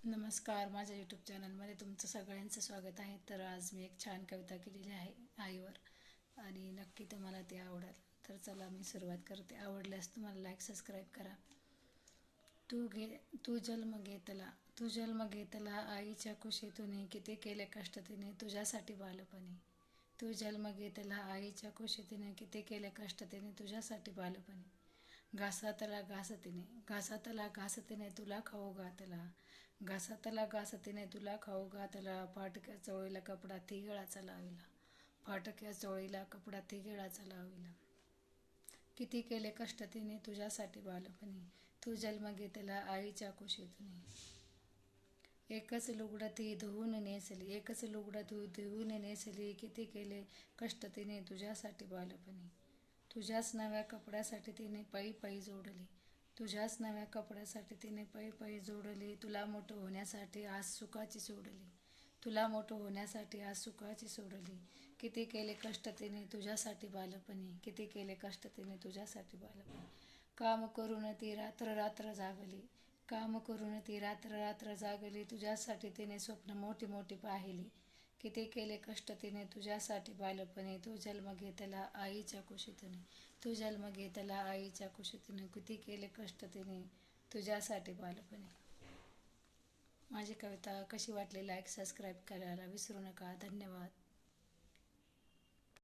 नमस्कार, माझ्या यूट्यूब चॅनलमध्ये तुमचं सगळ्यांचं स्वागत आहे. तर आज मी एक छान कविता केलेली आहे आईवर आणि नक्की तुम्हाला ती आवडेल. तर चला मी सुरुवात करते. आवडल्यास तुम्हाला लाईक सबस्क्राईब करा. तू घे तू जन्म घेतला तू जन्म घेतला आईच्या कुशीतून, किती केले कष्ट तिने तुझ्यासाठी बालपणी. तू जन्म घेतला आईच्या कुशीतीने, किती केले कष्ट तिने तुझ्यासाठी बालपणी. घासातला घासतीने घासातला घासतीने तुला खाऊ घातला. घासातला घासतीने तुला खाऊ घातला. फाटक्या चोळीला कपडा तिघळाचा लाविला. फाटक्या चोळीला कपडा तिघळाचा लाविला. किती केले कष्ट तिने तुझ्यासाठी बालपणी. तू जन्म घेतला आईच्या कुशीतून. एकच लुगडं ती धुवून नेसली. एकच लुगडं तू धुवून नेसली. किती केले कष्ट तिने तुझ्यासाठी बालपणी. तुझ्याच नव्या कपड्यासाठी तिने पै पै जोडली. तुझ्याच नव्या कपड्यासाठी तिने पै पै जोडली. तुला मोठं होण्यासाठी आज सुखाची सोडली. तुला मोठं होण्यासाठी आज सुखाची सोडली. किती केले कष्ट तिने तुझ्यासाठी बालपणी. किती केले कष्ट तिने तुझ्यासाठी बालपणी. काम करून ती रात्र रात्र जागली. काम करून ती रात्र रात्र जागली. तुझ्यासाठी तिने स्वप्न मोठी मोठी पाहिली. किती केले कष्ट तिने तुझ्यासाठी बालपणी. तू जन्म घेतला आईच्या कुशीतून. तू जन्म घेतला आईच्या कुशीतून. किती केले कष्ट तिने तुझ्यासाठी बालपणी. माझी कविता कशी वाटली लाईक सबस्क्राईब करायला विसरू नका. धन्यवाद.